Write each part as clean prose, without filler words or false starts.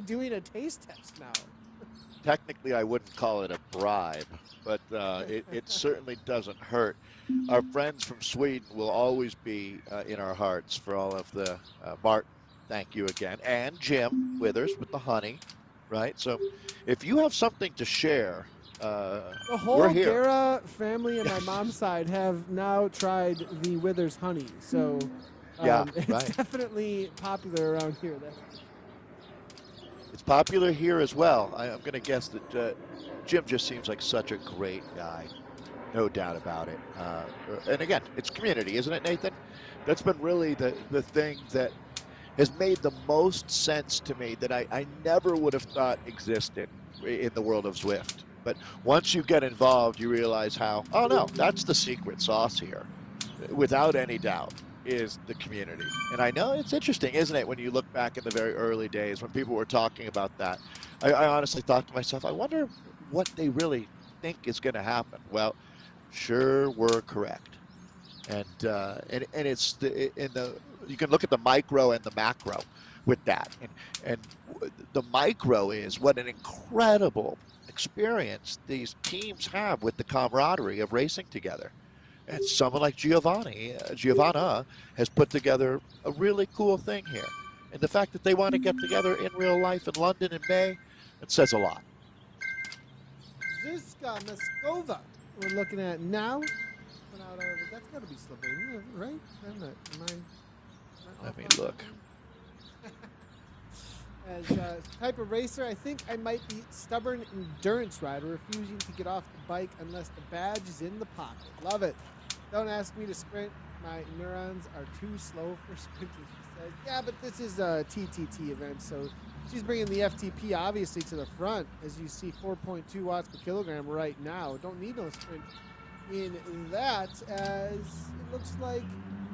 doing a taste test now. Technically, I wouldn't call it a bribe, but it certainly doesn't hurt. Our friends from Sweden will always be in our hearts for all of the Martin. Thank you again, and Jim Withers with the honey, right? So, if you have something to share, The we're whole here. Guerra family and my mom's side have now tried the Withers honey, so Yeah, it's right. definitely popular around here. That's for sure. It's popular here as well. I'm going to guess that Jim just seems like such a great guy. No doubt about it. And again, it's community, isn't it, Nathan? That's been really the thing that has made the most sense to me that I never would have thought existed in the world of Zwift. But once you get involved, you realize how, oh no, that's the secret sauce here, without any doubt, is the community. And I know it's interesting, isn't it, when you look back in the very early days when people were talking about that. I honestly thought to myself, I wonder what they really think is going to happen. Well, sure, we're correct. And it's in the you can look at the micro and the macro with that, and the micro is what an incredible experience these teams have with the camaraderie of racing together. And someone like Giovanna has put together a really cool thing here. And the fact that they want to get together in real life in London in May, it says a lot. Zizka Meskova, we're looking at now. Out of, that's got to be Slovenia, right? Am I Let off me on look. that one? As a type of racer, I think I might be stubborn endurance rider, refusing to get off the bike unless the badge is in the pocket. Love it. Don't ask me to sprint. My neurons are too slow for sprinting, she says. Yeah, but this is a TTT event, so she's bringing the FTP obviously to the front. As you see, 4.2 watts per kilogram right now. Don't need no sprint in that, as it looks like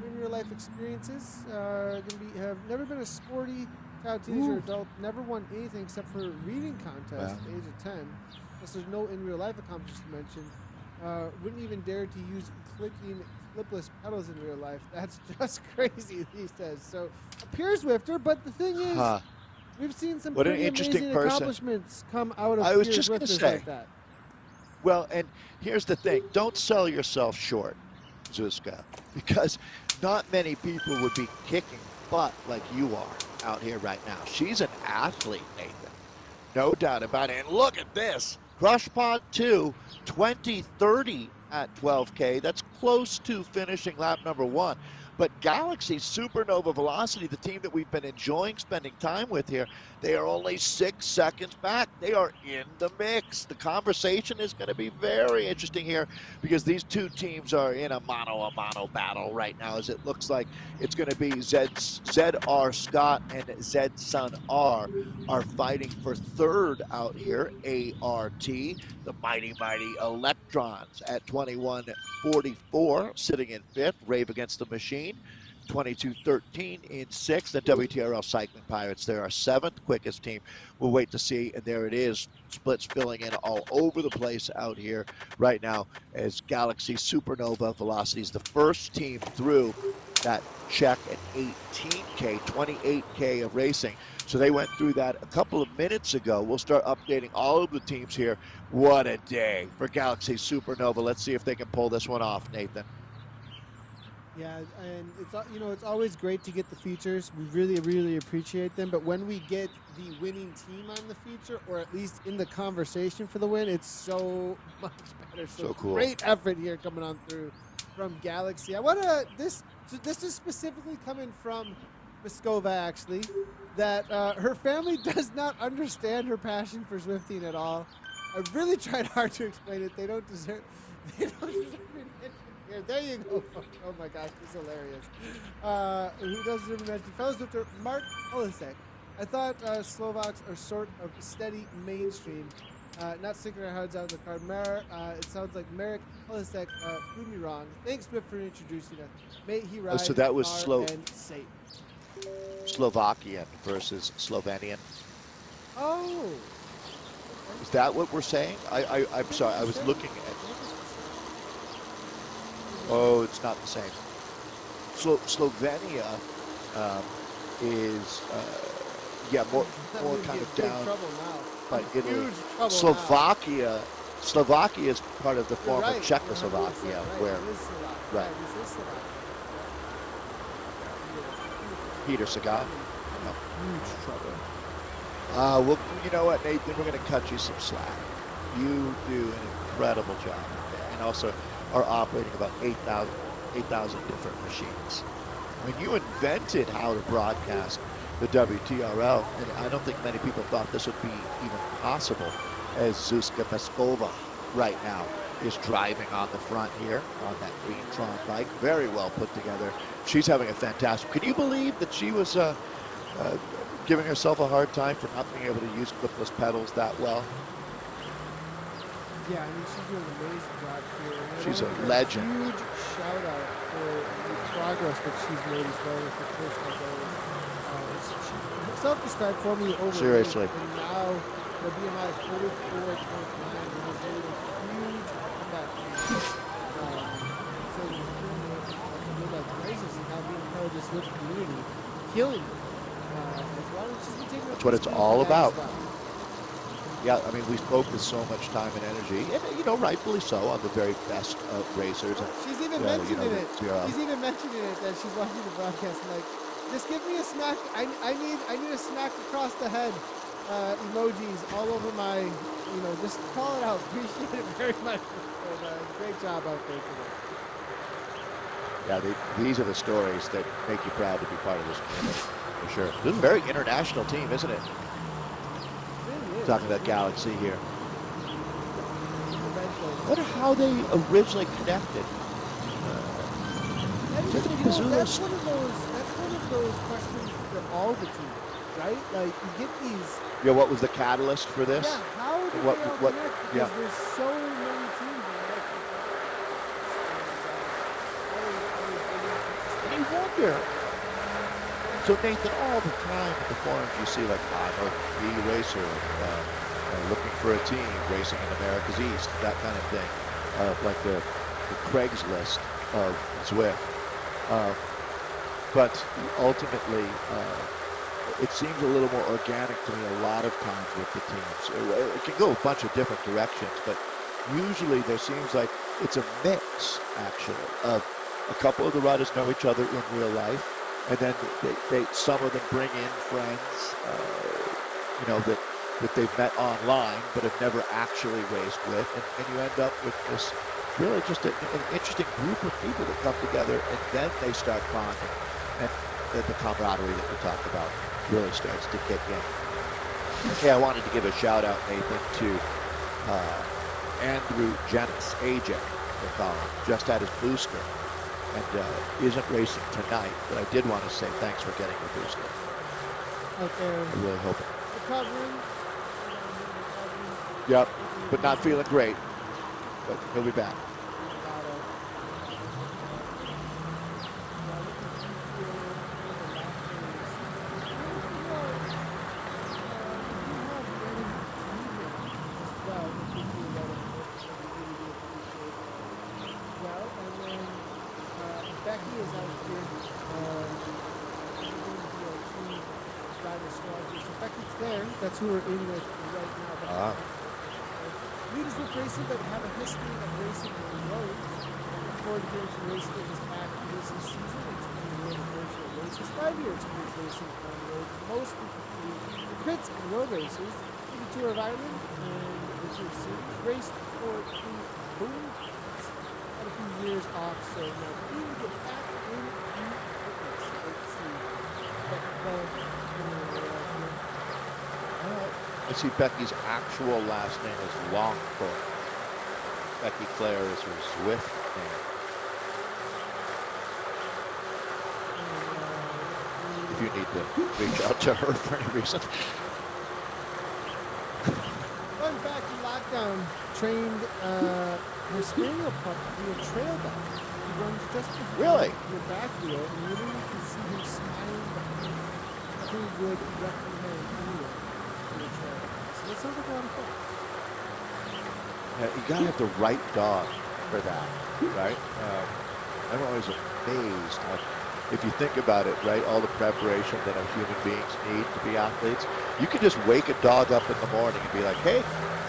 in real life experiences have never been a sporty child, teenager, or adult, never won anything except for a reading contest at the age of 10. Plus, there's no in real life accomplishments to mention. Wouldn't even dare to use clicking flipless pedals in real life. That's just crazy, he says. So, a pure Zwifter, but the thing is, we've seen some What an pretty interesting amazing person. accomplishments come out of I pure was just going to Zwifters say. like that. Well, and here's the thing. Don't sell yourself short, Zuzka, because not many people would be kicking butt like you are out here right now. She's an athlete, Nathan. No doubt about it. And look at this. Crush Pod 2, 2030 at 12K. That's close to finishing lap number 1. But Galaxy Supernova Velocity, the team that we've been enjoying spending time with here, they are only 6 seconds back. They are in the mix. The conversation is going to be very interesting here because these two teams are in a mano battle right now, as it looks like it's going to be ZR Scott and Zed Sun R are fighting for third out here. ART, the mighty Electrons at 21:44, sitting in fifth. Rave Against the Machine, 22:13 in sixth. The WTRL Cycling Pirates, they're our seventh quickest team. We'll wait to see. And there it is. Splits filling in all over the place out here right now as Galaxy Supernova Velocity is the first team through that check at 18K, 28K of racing. So they went through that a couple of minutes ago. We'll start updating all of the teams here. What a day for Galaxy Supernova. Let's see if they can pull this one off, Nathan. Yeah, and it's always great to get the features. We really appreciate them. But when we get the winning team on the feature, or at least in the conversation for the win, it's so much better. So cool. Great effort here coming on through from Galaxy. I want to this is specifically coming from Meskova, actually, that her family does not understand her passion for Zwifting at all. I really tried hard to explain it. They don't deserve it here. There you go. Oh my gosh, this is hilarious. Who doesn't deserve to mention? Fellow Zwifter Mark Olisek. I thought Slovaks are sort of steady mainstream, not sticking our heads out of the car. It sounds like Marek Olisek proved me wrong. Thanks, Swift, for introducing us. May he ride so that was far and safe. Slovakian versus Slovenian. Oh. Is that what we're saying? I'm sorry. I was looking at. Oh, it's not the same. Slovenia is yeah, more I'm more gonna kind be in of big down trouble now. by I'm Italy. huge trouble Slovakia is part of the now. You're former right. You're 100% Czechoslovakia, right. where It is Slovakia. right Yeah, this is Slovakia. Peter Sagan. I'm in huge trouble. Well, you know what, Nathan? We're going to cut you some slack. You do an incredible job, and also are operating about 8,000 different machines. I mean, you invented how to broadcast the WTRL, and I don't think many people thought this would be even possible, as Zuzka Peskova right now is driving on the front here on that green Tron bike. Very well put together. She's having a fantastic. Can you believe that she was giving herself a hard time for not being able to use clipless pedals that well? Yeah, I mean, she's doing an amazing job here. And I She's a wanna give her legend. Huge shout out for the progress that she's made as well with her personal goals. She self-described for me overweight, Seriously. and now the BMI is 44.9, and has made a huge comeback. So she's doing a good like crisis and now being part of this Swift community, killing it as well. And she's been taking That's what it's speed all for that about. as well. Yeah, I mean, we focus so much time and energy, and rightfully so, on the very best racers. She's even mentioning it. She's even mentioning it that she's watching the broadcast. And like, just give me a smack. I need a smack across the head emojis all over my. Just call it out. Appreciate it very much. And, great job out there today. Yeah, these are the stories that make you proud to be part of this community, for sure. This is a very international team, isn't it? Talking about Galaxy here. I wonder how they originally connected. That's one of those questions for all the teams, right? Like, you get these. Yeah, what was the catalyst for this? Yeah, how did they all connect? Because there's so many teams in And you wonder. So Nathan, all the time at the forums you see like I'm a B racer, looking for a team, racing in America's East, that kind of thing, like the Craigslist of Zwift. But ultimately, it seems a little more organic to me a lot of times with the teams. It can go a bunch of different directions, but usually there seems like it's a mix, actually, of a couple of the riders know each other in real life, and then some of them bring in friends, that they've met online but have never actually raced with, and you end up with this really just an interesting group of people that come together, and then they start bonding, and then the camaraderie that we talked about really starts to kick in. Okay, I wanted to give a shout out, Nathan, to Andrew Jenis, AJ, they call him, just had his booster, and isn't racing tonight, but I did want to say thanks for getting your booster. out there. I really hope it. Recovering. Yep, but not feeling great, but he'll be back. Becky is out here. So Becky's there. That's who we're in with right now. Leaders with racing that have a history of racing on the roads. Looking forward to getting to race with this back racing season. Expanding the virtual races. 5-year experience racing on the road. Mostly for crits and road races. The Tour of Ireland and the Tour Series. Raced for the Boom. Had a few years off, so now we need to get back in fitness. Let's see. I see Becky's actual last name is Longthorpe. Becky Claire is her Zwift name. If you need to reach out to her for any reason. Fun fact, in lockdown, trained her spaniel pup to be a trail dog. He runs just behind your back wheel, and literally you can see him smiling behind you. Who would recommend anyone for a trail dog? So that sounds like a lot of fun. Yeah, you gotta have the right dog for that, right? I'm always amazed at if you think about it, right, all the preparation that human beings need to be athletes, you can just wake a dog up in the morning and be like, hey,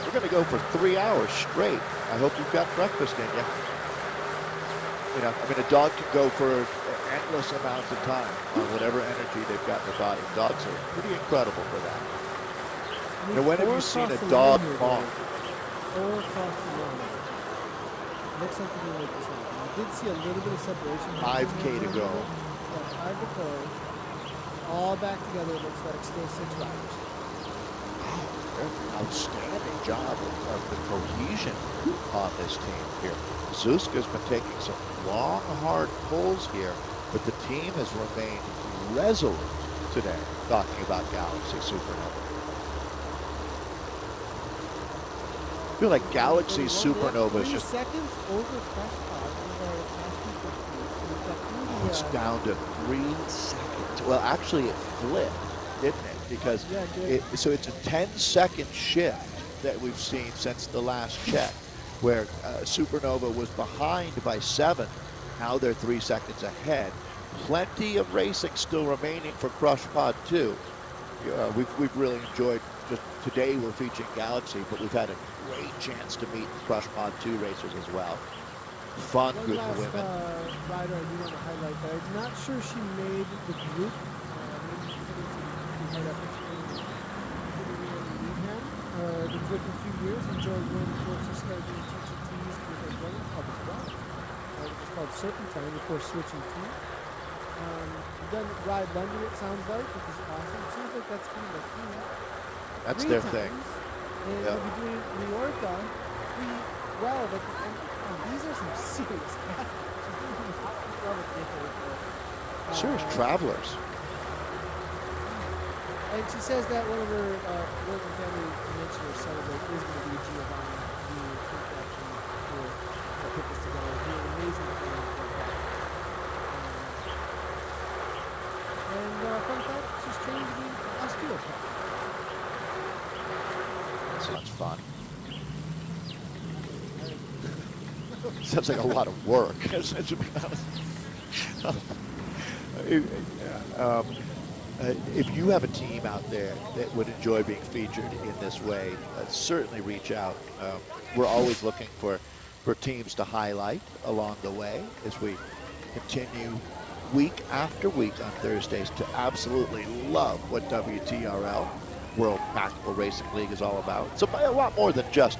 we're going to go for 3 hours straight. I hope you've got breakfast in you. You know, I mean, a dog can go for endless amounts of time on whatever energy they've got in their body. Dogs are pretty incredible for that. You know, when have you seen a dog long? 4 across the line. Looks like they're going to make this happen. I did see a little bit of separation. 5K to go. Yeah, 5 to go. All back together, it looks like still 6 riders. Outstanding job of the cohesion on this team here. Zuzka's been taking some long, hard pulls here, but the team has remained resolute today, talking about Galaxy Supernova. I feel like Galaxy Supernova is just... seconds over Crash Pod. It's down to 3 seconds. Well, actually, it flipped, didn't it? Because so it's a 10-second shift that we've seen since the last check, where Supernova was behind by 7. Now they're 3 seconds ahead. Plenty of racing still remaining for Crush Pod 2. We've really enjoyed, just today we're featuring Galaxy, but we've had a great chance to meet Crush Pod 2 racers as well. Fun group of women. Rider I do want to highlight that I'm not sure she made the group. Been working a few years, enjoyed running courses, started doing TTTs with a running club as well. It was called Serpentine before switching team. Done Ride London, it sounds like, which is awesome. It seems like that's kind of a theme. That's their thing. And we'll be doing New York pretty well, but these are some serious Serious travelers. And she says that one of her work and family convention or celebrate is going to be Giovanni, who put this together. He's an amazing fan of that. And fun fact, she's trained to be an osteopath. Sounds fun. Sounds like a lot of work. If you have a team out there that would enjoy being featured in this way, certainly reach out. We're always looking for teams to highlight along the way as we continue week after week on Thursdays to absolutely love what WTRL, World Practical Racing League, is all about. It's a lot more than just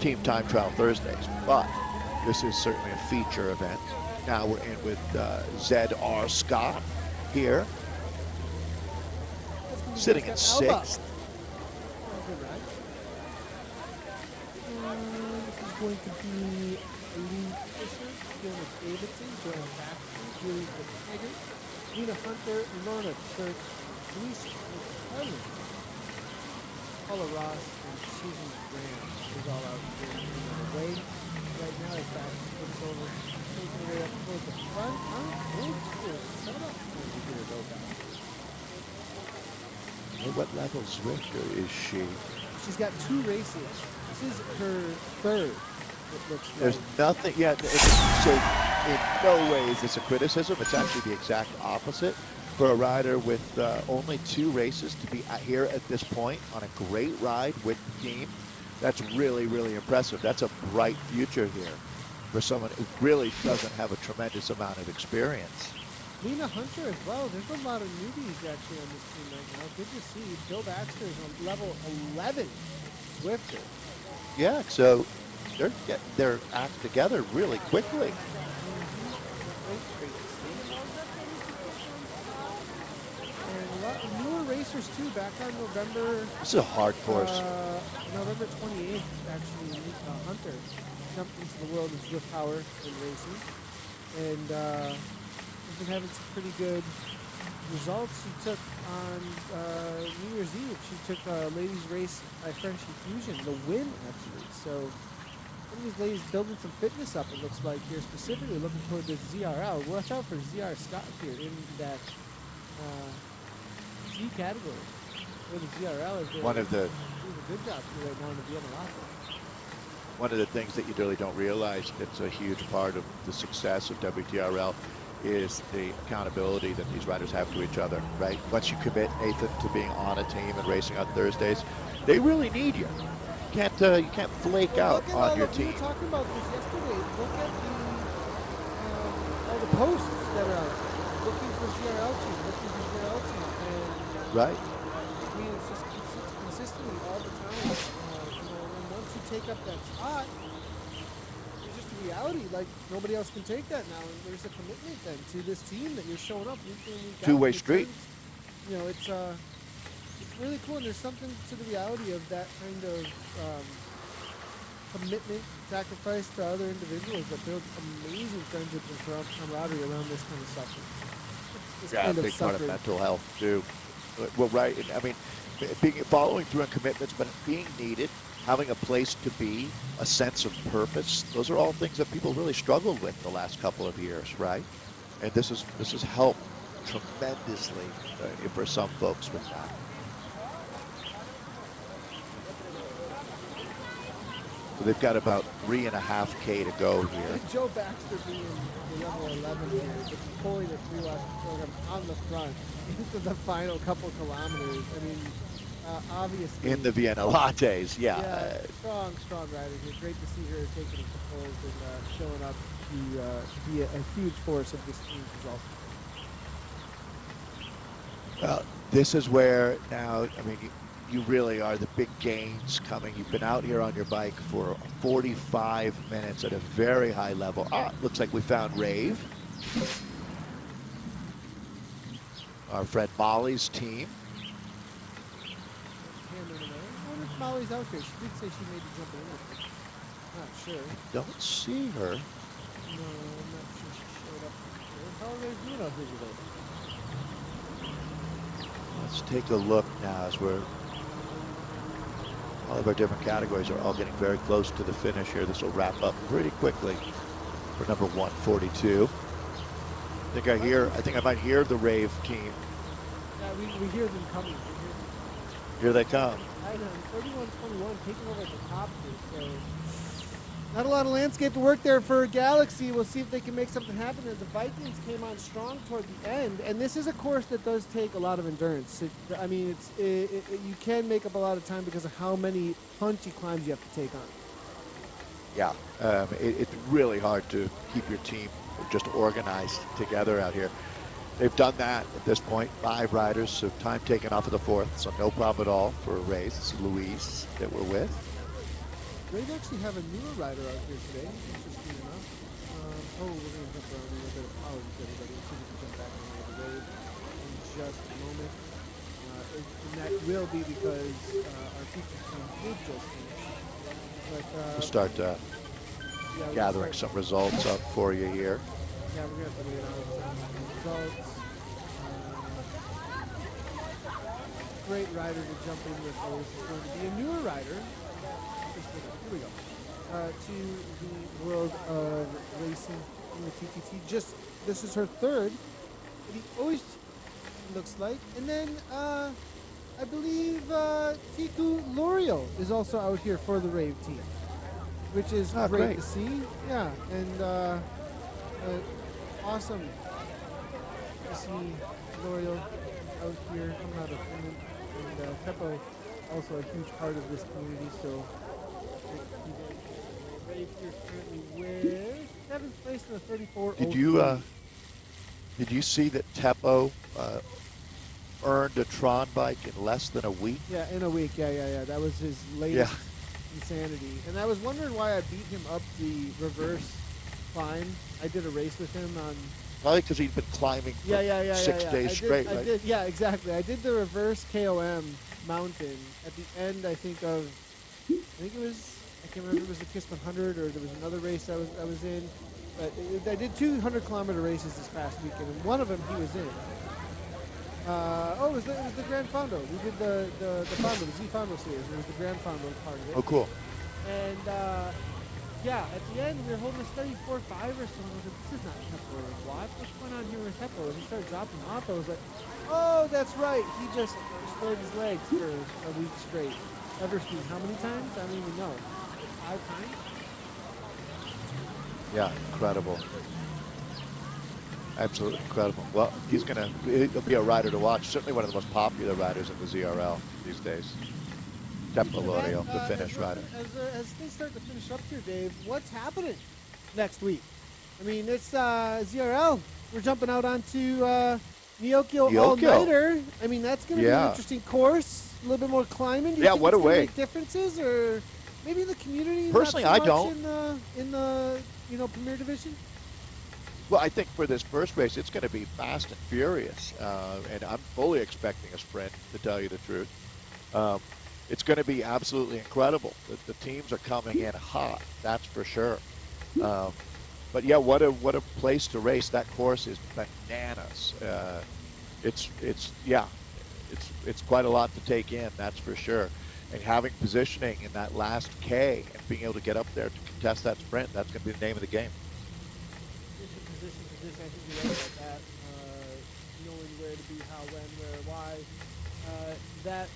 Team Time Trial Thursdays, but this is certainly a feature event. Now we're in with Z.R. Scott here, sitting in 6th. This is going to be Lee Fisher, Jonas Davidson, Joan Baxter, Julie McTaggart, Nina Hunter, Lorna Church, Denise McClellan, Paula Ross, and Susan Graham is all out here in the way. Right now, it's back looks over, taking away up towards the front. Old school setup for the here, though, guys. What level Zwifter is she? She's got 2 races. This is her 3rd. It looks like. There's nothing yet. So in no way is this a criticism. It's actually the exact opposite. For a rider with only 2 races to be here at this point on a great ride with the team, that's really, really impressive. That's a bright future here for someone who really doesn't have a tremendous amount of experience. Nina Hunter as well. There's a lot of newbies actually on this team right now. Good to see. Bill Baxter is on level 11. Swifter. Yeah, so they're getting their act together really quickly. Great to see. And a lot of newer racers too. Back on November. This is a hard course. November 28th, actually, Hunter jumped into the world of Zwift Power and racing, and been having some pretty good results. She took on New Year's Eve. She took a ladies race by French Fusion, the win actually. So some of these ladies building some fitness up. It looks like here, specifically looking toward the ZRL. Watch out for ZR Scott here in that Z category. Where the ZRL is doing a good job here right now in the Vienna Lotto. One of the things that you really don't realize that's a huge part of the success of WTRL is the accountability that these riders have to each other, right? Once you commit, Nathan, to being on a team and racing on Thursdays, they really need you. You can't flake Well, out look at on all your we team, were talking about this yesterday. Look at all the posts that are out. Looking for GRL team, looking for GRL team. And right? I mean, it's just consistently all the time. And once you take up that spot, it's just a reality. Like, nobody else can take that now. And there's a commitment then to this team that you're showing up week in, week out. Two-way street. It's really cool. And there's something to the reality of that kind of commitment, sacrifice to other individuals that builds amazing friendships and camaraderie around this kind of suffering. Yeah, a big part of mental health too. Well, right. I mean, following through on commitments, but being needed, having a place to be, a sense of purpose. Those are all things that people really struggled with the last couple of years, right? And this has helped tremendously for some folks with that. So they've got about 3.5K to go here. Joe Baxter being the level 11 here, just pulling it through us program on the front into the final couple kilometers. I mean, obviously. In the Vienna Lattes, yeah. Strong rider here. Great to see her taking the poles and showing up to be a huge force of this team's result. Well, this is where now, I mean, you really are the big gains coming. You've been out here on your bike for 45 minutes at a very high level. Looks like we found Rave. Our friend Molly's team. I wonder if Molly's out here. She did say she made the jump in. Not sure. Don't see her. No, I'm not sure she showed up here. How are they doing out here today? Let's take a look now as all of our different categories are all getting very close to the finish here. This will wrap up pretty quickly for number 142. I think I might hear the Rave team. Yeah, we hear them coming. Here they come. I know, 31-21 taking over at the top here. So not a lot of landscape to work there for Galaxy. We'll see if they can make something happen there. The Vikings came on strong toward the end, and this is a course that does take a lot of endurance. You can make up a lot of time because of how many punchy climbs you have to take on. Yeah, it's really hard to keep your team just organized together out here. They've done that at this point. 5 riders, so time taken off of the 4th, so no problem at all for a race. This is Louise that we're with. They actually have a newer rider out here today, interesting enough. We're going to jump around a little bit. Apologies, everybody. We'll see if we can jump back on the wave in just a moment. And that will be because our feature team did just finish. But, we'll start gathering some results up for you here. Yeah, we're going to have to wait out some results. Great rider to jump in with. Is going to be a newer rider. Here we go. To the world of racing in the TTT. This is her 3rd. It always looks like. And then I believe Tiku L'Oreal is also out here for the Rave team, which is great to see. Yeah, and awesome to see L'Oreal out here coming out of Finland. And Teppo, also a huge part of this community, so Rave here currently with 7th place in the 34. Did you see that Teppo earned a Tron bike in less than a week? Yeah, in a week. Yeah. That was his latest insanity. And I was wondering why I beat him up the reverse climb. I did a race with him on. Probably because he'd been climbing for 6 days straight, right? Yeah, exactly. I did the reverse KOM mountain at the end. I can't remember if it was the KISS 100 or there was another race I was in. But I did 200-kilometer races this past weekend, and one of them he was in. It was the Grand Fondo. We did the Fondo, the Z Fondo series. It was the Grand Fondo part of it. Oh, cool. And at the end we were holding a steady 4.5 or something. I was like, this is not Teppo or Watt. What's going on here with Teppo? And he started dropping off. I was like, oh, that's right. He just destroyed his legs for a week straight. Everspeed, how many times? I don't even know. 5 times? Yeah, incredible. Absolutely incredible. Well, he'll be a rider to watch. Certainly one of the most popular riders in the ZRL these days. Speaking of that, Lorio, the Finnish rider. as things start to finish up here, Dave, what's happening next week? I mean, it's ZRL. We're jumping out onto Neokyo all-nighter. I mean, that's going to be an interesting course. A little bit more climbing. Do you think what it's a way. Make differences, or maybe the community? Personally, not so I much don't. In the Premier Division. Well, I think for this first race, it's going to be fast and furious, and I'm fully expecting a sprint, to tell you the truth. It's going to be absolutely incredible. The teams are coming in hot, that's for sure. But yeah, what a place to race. That course is bananas. It's quite a lot to take in, that's for sure. And having positioning in that last K and being able to get up there to contest that sprint, that's going to be the name of the game. Position. I think you're right about that. Knowing where to be, how, when, where, why. That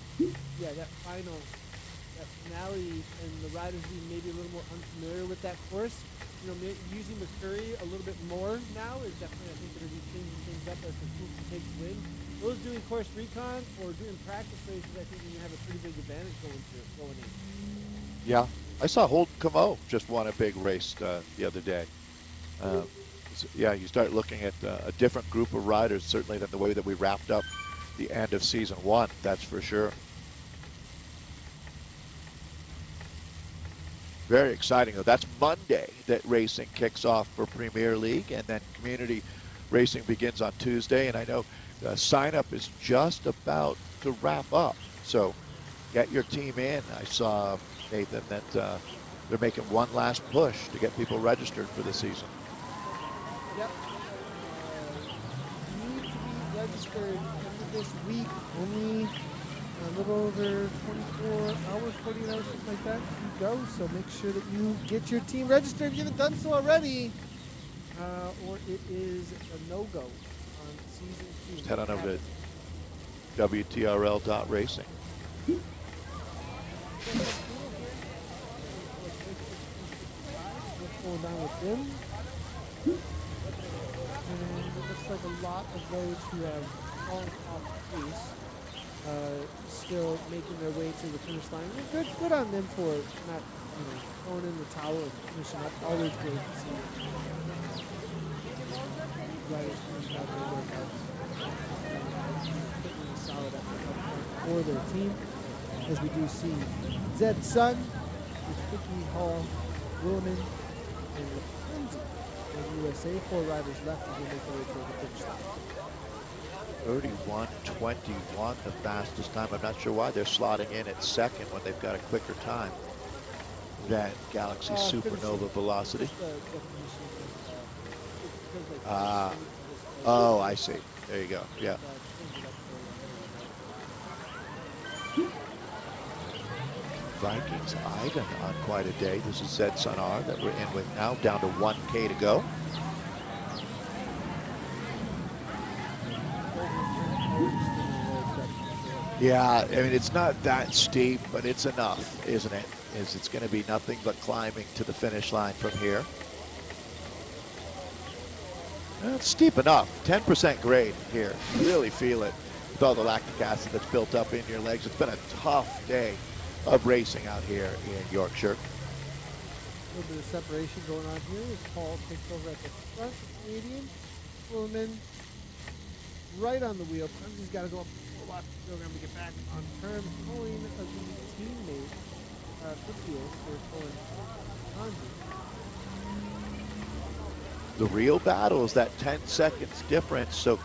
finale, and the riders being maybe a little more unfamiliar with that course. Using McCurry a little bit more now is definitely, I think, going to be changing things up as the group takes win. Those doing course recon or doing practice races, I think you have a pretty big advantage going in. Yeah, I saw Holden Camo just won a big race the other day. You start looking at a different group of riders, certainly than the way that we wrapped up the end of season 1, that's for sure. Very exciting, though. That's Monday that racing kicks off for Premier League, and then community racing begins on Tuesday. And I know sign-up is just about to wrap up, so get your team in. I saw, Nathan, that they're making one last push to get people registered for the season. Yep. You need to be registered this week. Only a little over 24 hours, 48 hours, something like that to go. So make sure that you get your team registered if you haven't done so already, or it is a no-go on season 2. Just head on over to WTRL.racing. What's going on with them? And it looks like a lot of those who have fallen off the pace still making their way to the finish line. Good on them for not, throwing in the towel and finishing up. Always great to see riders finishing out their workouts. Putting in a solid effort for their team. As we do see Zed Sun, Vicky Hall, Willman, and Lindsay in USA. 4 riders left as they make their way toward the finish line. 31:21, the fastest time. I'm not sure why they're slotting in at second when they've got a quicker time than Galaxy Supernova Velocity. I see. There you go. Yeah. Vikings Ivan on quite a day. This is Zed Sunar that we're in with now, down to 1K to go. Yeah, I mean, it's not that steep, but it's enough, isn't it? It's going to be nothing but climbing to the finish line from here. Well, it's steep enough. 10% grade here. You really feel it with all the lactic acid that's built up in your legs. It's been a tough day of racing out here in Yorkshire. A little bit of separation going on here as Paul takes over at the front. Canadian Willman right on the wheel. He's got to go up a lot to program to get back on term. Pulling the teammate for Fields for pulling Andre. The real battle is that 10 seconds difference. So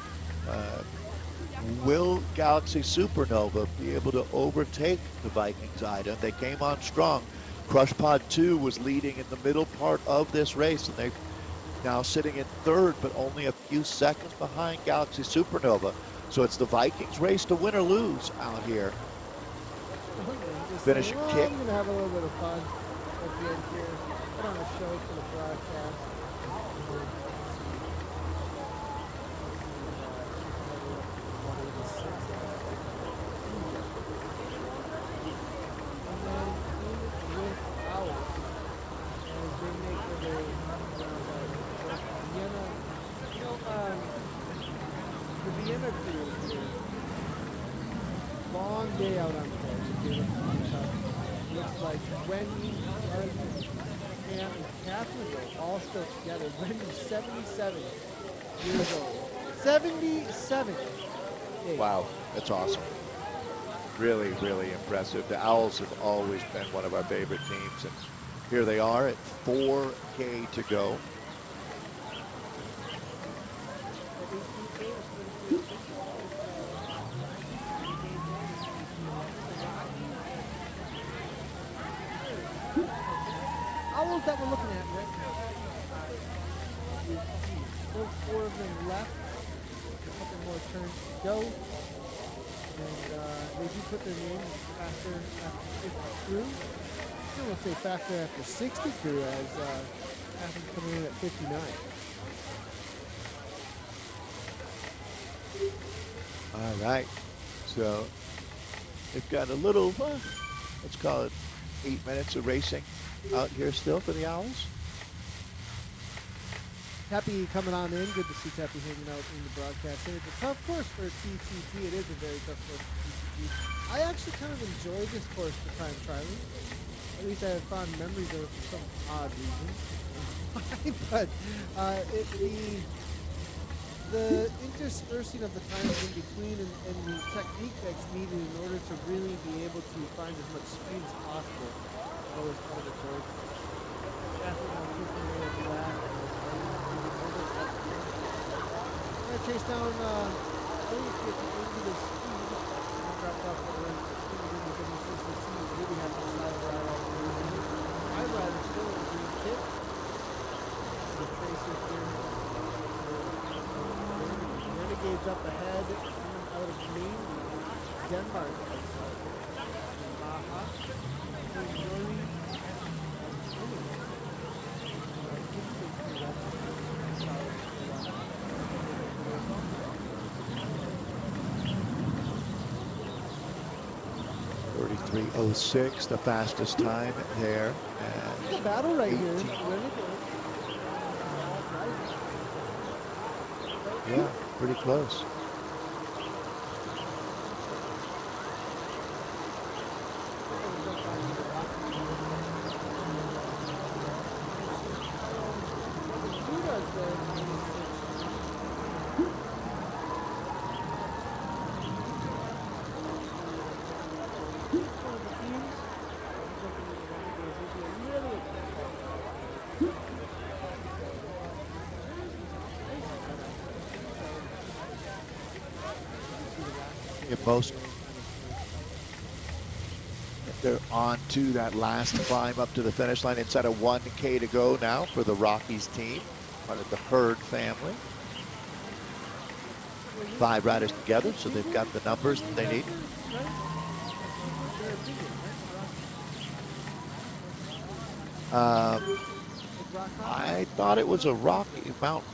will Galaxy Supernova be able to overtake the Vikings Ida? They came on strong. Crush Pod 2 was leading in the middle part of this race, and they're now sitting in third, but only a few seconds behind Galaxy Supernova. So it's the Vikings race to win or lose out here. Finish a kick. I'm going to have a little bit of fun at the end here. Put on a show for the broadcast. day out on the course. If you look at the shot, looks like Wendy, Arlie, Pam, and Catherine are all still together. Wendy's 77 years old. 77. Dave. Wow, that's awesome. Really, really impressive. The Owls have always been one of our favorite teams, and here they are at 4K to go. Owls that we're looking at right now. Still 4 of them left. A couple more turns to go. And they do put their name faster after 50 crew. I will say faster after 60 crew as Catherine's coming in at 59. All right, so they've got a little, let's call it 8 minutes of racing out here still for the Owls. Tappy coming on in. Good to see Tappy hanging out in the broadcast. And it's a tough course for TTT. It is a very tough course for TTT. I actually kind of enjoy this course for time trialing. At least I have fond memories of it for some odd reason. But the interspersing of the times in between and the technique that's needed in order to really be able to find as much speed as possible is always part of the course. Catherine on pushing away at the last. I'm going to chase down Lumi to get into the speed. I dropped off the run. Really have to slide right off the road. My rider still in the green kit. The Tracer here. Renegades up ahead, coming out of Maine, Denmark. Maha. Norway. 33:06, the fastest time there. It's a battle right 18. here. Yeah, pretty close. Most they're on to that last climb up to the finish line inside of 1K to go now for the Rockies team, part of the Herd family. 5 riders together, so they've got the numbers that they need. I thought it was a Rocky Mountain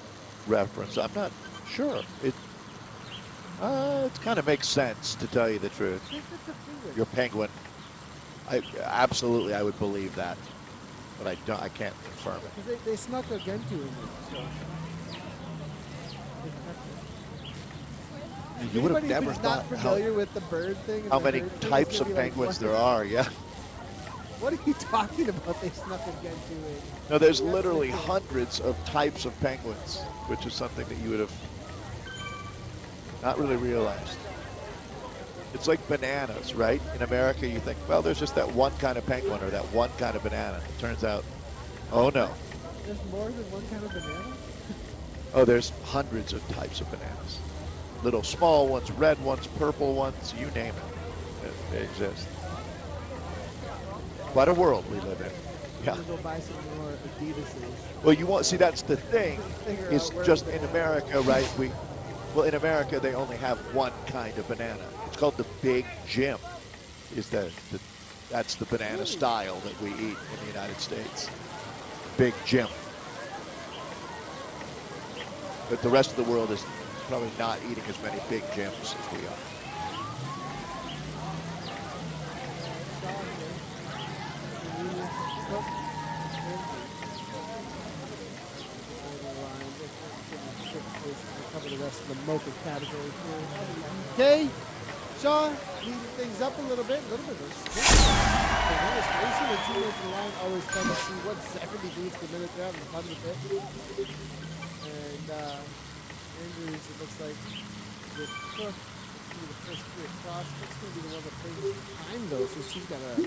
reference. I'm not sure. It kind of makes sense, to tell you the truth. Your penguin. Absolutely, I would believe that, but I can't confirm it. Because they snuck a Gentoo in there, so. You would have never thought not familiar with the bird thing. How many types of penguins there are, yeah. What are you talking about? They snuck a Gentoo in. No, there's literally hundreds of types of penguins, which is something that you would have not really realized. It's like bananas, right? In America, you think, well, there's just that one kind of penguin or that one kind of banana. It turns out, oh no. There's more than one kind of banana? Oh, there's hundreds of types of bananas. Little small ones, red ones, purple ones, you name it. They exist. What a world we live in. Yeah. I'm gonna go buy some more Adidas's. Well, you want, see, that's the thing, is just in America, right? Well, in America, they only have one kind of banana. It's called the Big Jim. That's the banana style that we eat in the United States. Big Jim. But the rest of the world is probably not eating as many Big Jims as we are. Cover the rest of the mocha category here. Okay, Shaw leading things up a little bit of a sprint. Always racing with 2 minutes in the line. Always fun to see 170 beats per minute. They're having fun with it. And Andrews, it looks like with Cook, it's going to be the first three across. Cook's going to be the one that plays time though, so she's got to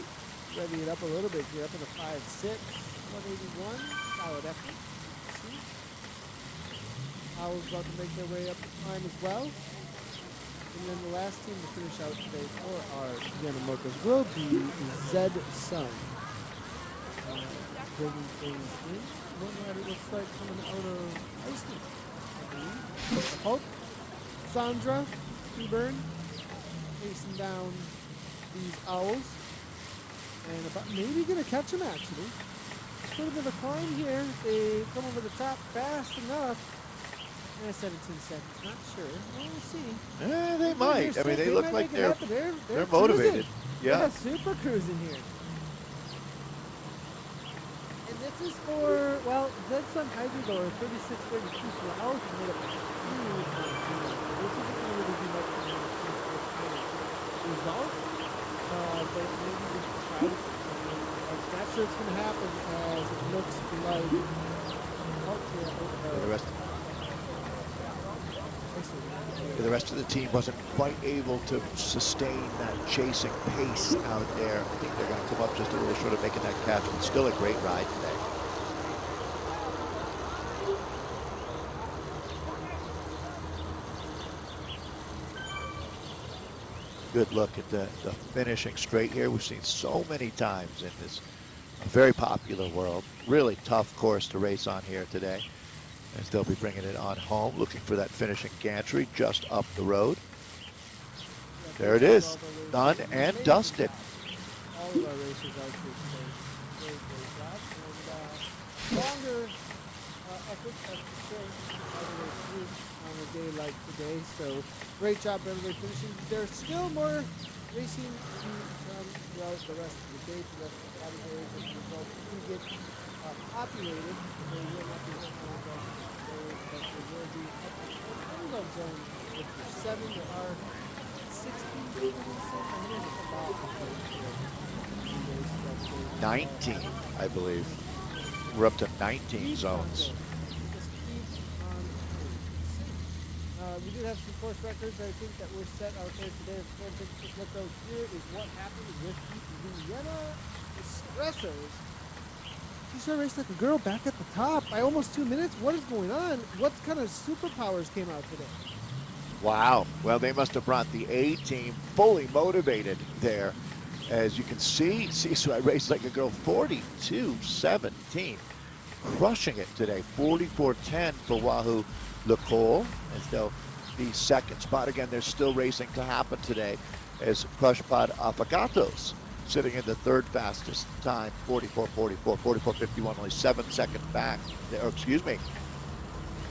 ready it up a little bit here, up in the 5.6, 181. Solid effort. See? Howell's about to make their way up to time as well. And then the last team to finish out today for our Vienna Mochas will be Zed Sun. Bringing things in. One rider looks like coming out of Iceland, I believe. Hulk, Sandra, Freeburn, chasing down these owls. And about maybe going to catch them actually. Just a little bit of a climb here. They come over the top fast enough. 17 seconds, not sure. Well, we'll see. They might. I mean, they look like they're motivated. Yeah, super cruising here. And this is for, well, Zed's Sun Hydro or 3632, so the hours are made up of huge. This isn't going to really be much of a result, but maybe just try it. I'm not sure it's going to happen as it looks like the rest of the team wasn't quite able to sustain that chasing pace out there. I think they're going to come up just a little short of making that catch, but still a great ride today. Good look at the finishing straight here. We've seen so many times in this very popular world. Really tough course to race on here today, as they'll be bringing it on home, looking for that finishing gantry just up the road. There it is, done and dusted. All of our racers out here today. Very great job. And longer effort, that's for sure, all the way through on a day like today. So great job everybody finishing. There's still more racing to come throughout the rest of the day, the rest of the categories. As a result, we can get populated. They will not be but there will be up to zone 57. There are 16 19, I believe. We're up to 19 zones. We did have some course records, I think, that were set out there today. One thing to look out here is what happened with the Vienna Espressos. She sort of raced like a girl back at the top by almost 2 minutes. What is going on? What kind of superpowers came out today? Wow. Well, they must have brought the A team fully motivated there. As you can see, Sisu raced like a girl, 42-17. Crushing it today, 44-10 for Wahoo Lecole, as they'll be second spot. Again, there's still racing to happen today as Crushpod Afagatos sitting in the third fastest time, 44-44, 44-51, only 7 seconds back, or excuse me,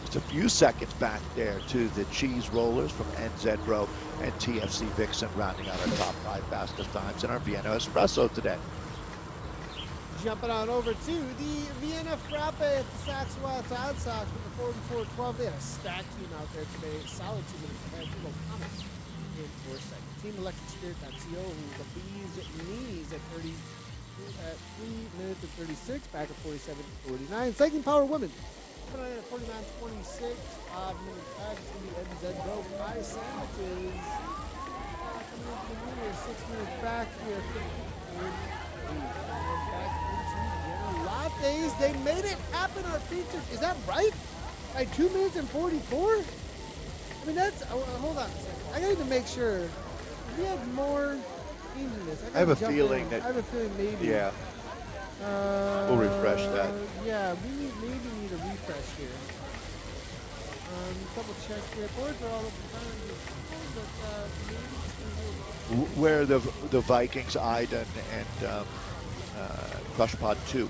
just a few seconds back there to the Cheese Rollers from NZ Pro and TFC Vixen rounding out our top 5 fastest times in our Vienna Espresso today. Jumping on over to the Vienna Frappe at the Saxonwald Odd Sox with the 44-12. They had a stacked team out there today. Solid 2 minutes ahead. Hugo Thomas in for second. Team Electric Spirit.co, the Bees Knees at 3 minutes and 36, back at 47-49. Cycling Power Women coming in at 49-26. 5 minutes back. It's going to be NZ Pro Pie Sandwiches. Coming into the new year, 6 minutes back here. Back into Vienna Lattes. They made it happen, our features. Is that right? By 2 minutes and 44? I mean, that's, hold on a second. I gotta even make sure. We had more teams in this. I have a feeling maybe. Yeah. We'll refresh that. Yeah, we maybe need a refresh here. Double check here. Boards are all up and but where the Vikings, Ida, and Crushpod 2.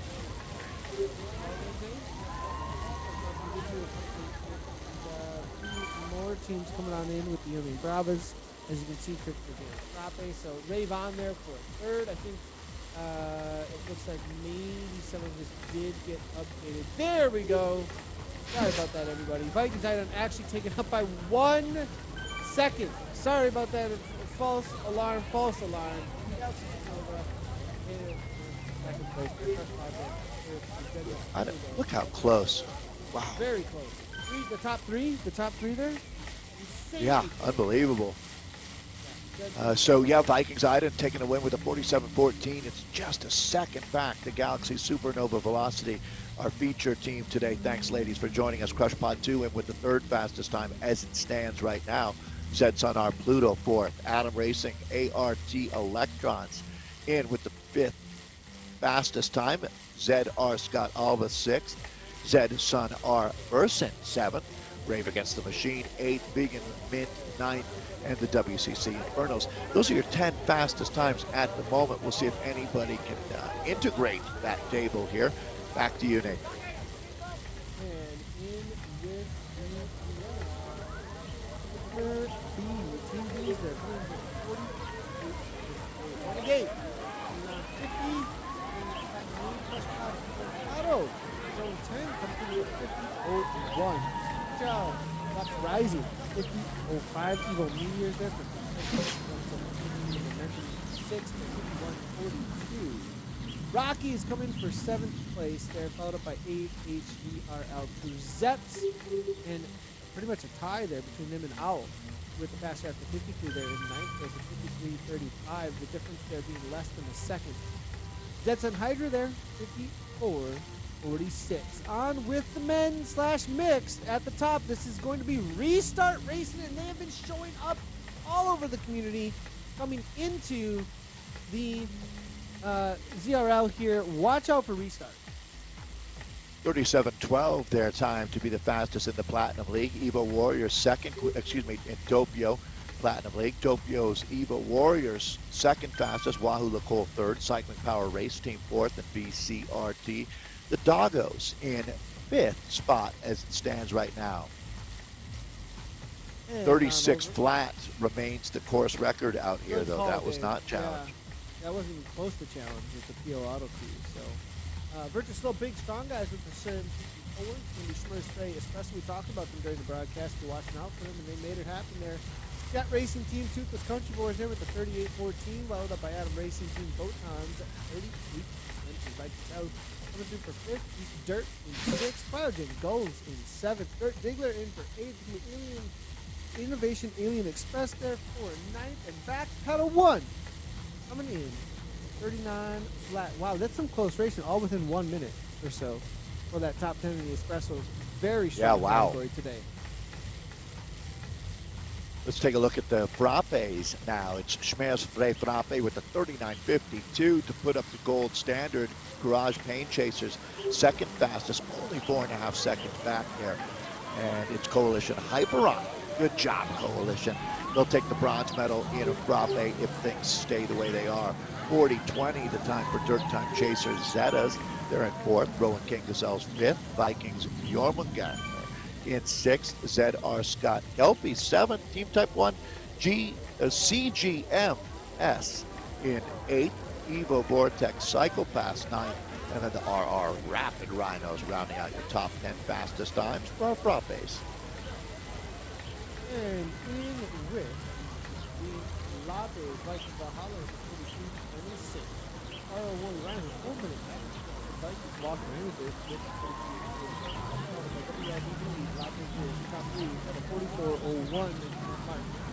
More teams coming on in with the Young Bravas. As you can see, Christopher Frappe. So Rave on there for a third. I think it looks like maybe some of this did get updated. There we go. Sorry about that, everybody. Vikings Ida actually taken up by 1 second. Sorry about that, false alarm, false alarm. Galaxy Supernova in second place. Look how close. Wow. Very close. The top three there. Insanely Yeah, close. unbelievable. So, yeah, Vikings Iden taking a win with a 47-14. It's just a second back to Galaxy Supernova Velocity, our feature team today. Thanks, ladies, for joining us. Crush Pod 2 in with the third fastest time as it stands right now. Zed Sun R Pluto fourth. Atom Racing ART Electrons in with the fifth fastest time. Zed R Scott Alba sixth. Zed Sun R Urson seventh. Rave Against the Machine eighth. Vegan Mint ninth. And the WCC Infernos. Those are your 10 fastest times at the moment. We'll see if anybody can integrate that table here. Back to you, Nate. And in with the Team B's there. 40, gate. 50. Auto. Zone 10 comes through with 50.01. Ciao. That's rising. 50.05. Evo Meteors there for 6 to 51.42. Rocky is coming for 7th place there, followed up by 8 HDRL Cruzettes. And pretty much a tie there between them and Owl, with the fast after 53 there in 9th place at 53.35. The difference there being less than a second. Zets and Hydra there, 54.46. On with the men / mixed at the top. This is going to be Restart Racing, and they have been showing up all over the community coming into the ZRL here. Watch out for Restart. 37-12 their time to be the fastest in the Platinum League. Evo Warriors second, in Doppio Platinum League. Doppio's Evo Warriors second fastest. Wahoo Lacole third. Cycling Power Race Team fourth, and BCRT. The Doggos in fifth spot as it stands right now. And 36 flat remains the course record out here, though. That was not challenged. Yeah, that wasn't even close to challenge with the PO Auto Crew. So, Virtus still big, strong guys with the Sim 54. It's going to be Schmurz Spray, especially. We talked about them during the broadcast. We're watching out for them, and they made it happen there. Jet Racing Team Toothless Country Boys there with the 38-14, followed up by Adam Racing Team Photons at 38. Vikings out. Coming through for 5th, Dirt in 6th, Biogen goes in 7th, Dirt Diggler in for 8th, Alien Innovation Alien Express there for 9th, and Backpedal 1 coming in 39 flat. Wow, that's some close racing, all within 1 minute or so for that top 10 in the Espressos. Very strong category today. Let's take a look at the Frappes now. It's Schmers Frappe with the 39.52 to put up the gold standard. Garage Pain Chasers, second fastest, only 4.5 seconds back there. And it's Coalition Hyperon. Good job, Coalition. They'll take the bronze medal in a Frappe if things stay the way they are. 40-20 the time for Dirt Time Chasers Zetas. They're in fourth. Rowan King Gazelle's fifth. Vikings Jormungand in sixth. ZR Scott Kelpie seventh. Team Type 1 CGMS in eighth. Evo Vortex Cycle Pass ninth. And then the RR Rapid Rhinos rounding out your top 10 fastest times for our Frappes. And in with the Labes, Vikings Valhalla, 43-26. RO1 Rhinos, 4 minute back. The Vikings walking in with this. Top 3 at a 44.01.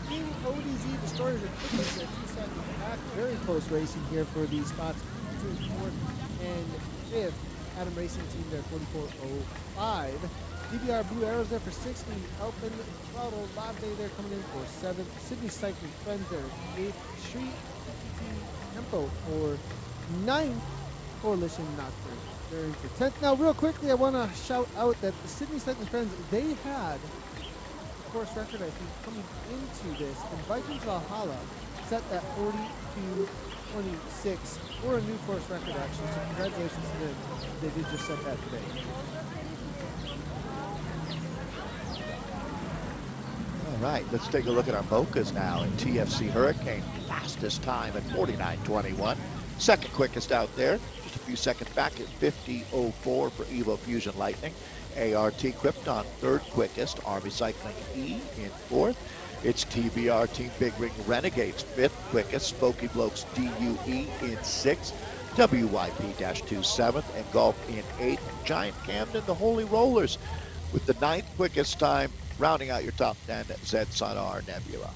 Team ODZ Destroyers are quickly there. 2 seconds back. Very close racing here for these spots. Between 4th and 5th. Adam Racing Team there, 44.05. DBR Blue Arrows there for 60. Alpin Throttle Latte there coming in for 7th. Sydney Cycling Friends there, 8th. Street TTT Tempo for 9th. Coalition Nocturne they're in for 10th. Now, real quickly, I want to shout out that the Sydney Cycling Friends, they had a course record, I think, coming into this. And Vikings Valhalla set that 42.26 for a new course record, actually. So congratulations to them. They did just set that today. All right, let's take a look at our Mochas now in TFC Hurricane. Fastest time at 49.21. Second quickest out there, just a few seconds back at 50.04 for Evo Fusion Lightning. ART Krypton third quickest, Army Cycling E in fourth. It's TBR Team Big Ring Renegades fifth quickest, Spooky Blokes DUE in sixth, WYP-2 seventh, and Golf in eighth. Giant Camden, the Holy Rollers, with the ninth quickest time, rounding out your top 10, Zed Sonar Nebula.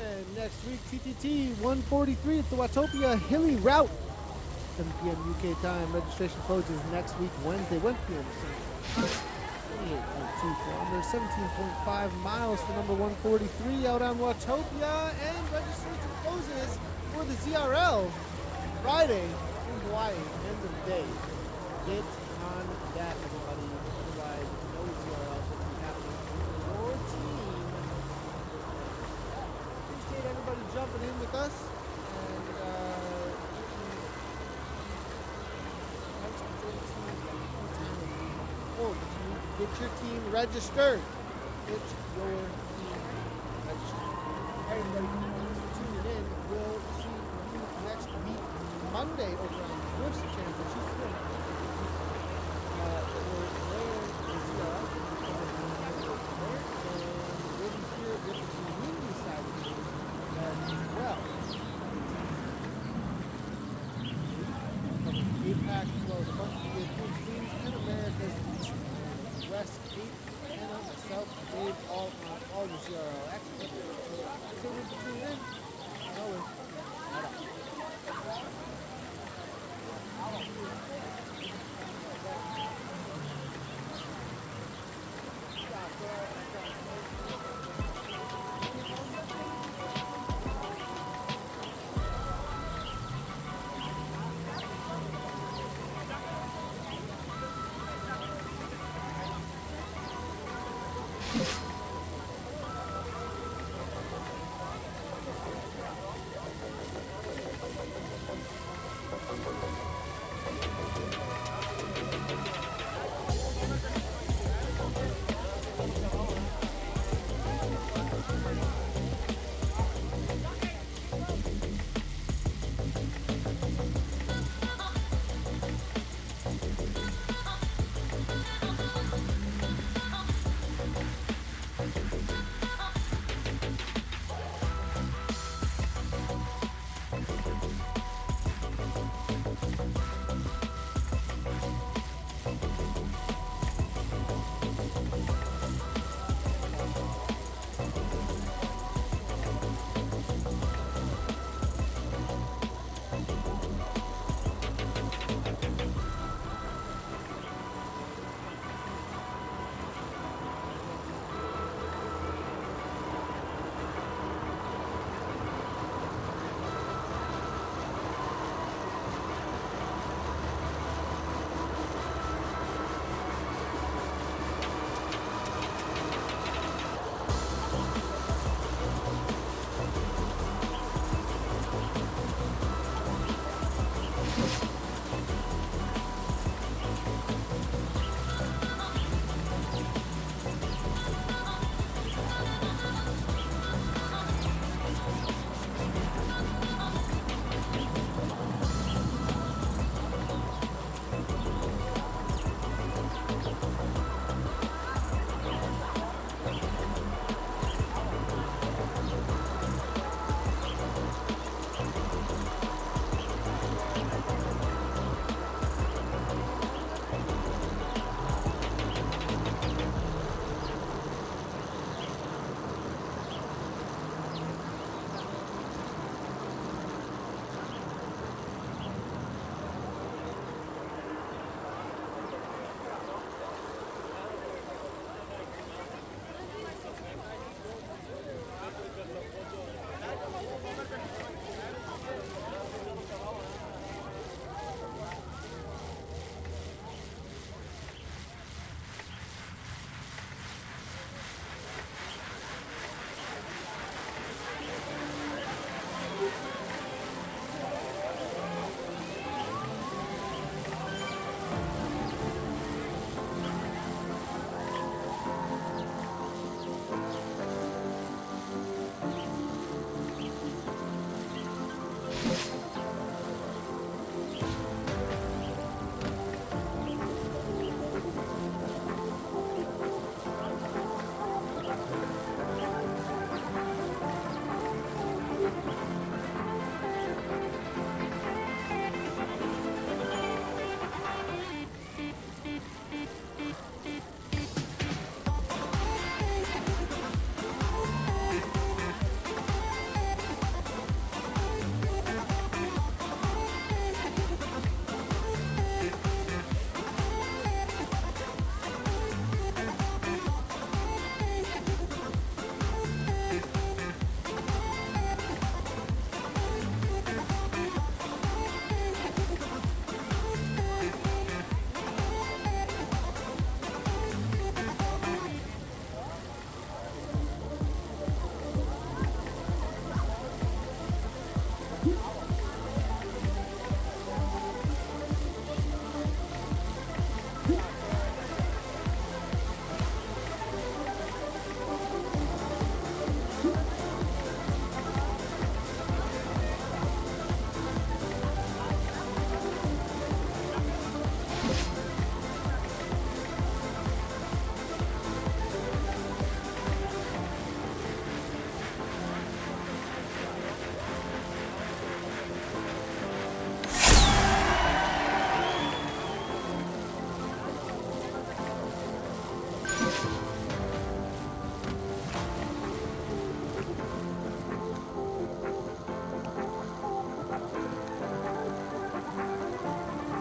And next week, TTT 143. It's the Watopia Hilly Route. 7 p.m. UK time. Registration closes next week, Wednesday, 1 p.m. 28.2 kilometers, 17.5 miles for number 143 out on Watopia. And registration closes for the ZRL Friday in Hawaii, end of the day. Get on that, everybody. Otherwise, no ZRL will be happening for your team. Appreciate everybody jumping in with us. And get your team registered. Get your team registered. All right, everybody, thanks for tuning in. We'll see you next week, Monday, over on Swift's Championship. We're playing the ZRL. And we'll be here with the community side of things as well. APAC as well as a bunch of European teams and America's East and West, Kate, Anna, myself, Dave, all on all the ZRL action. So we'll be tuning in. Over. Right up.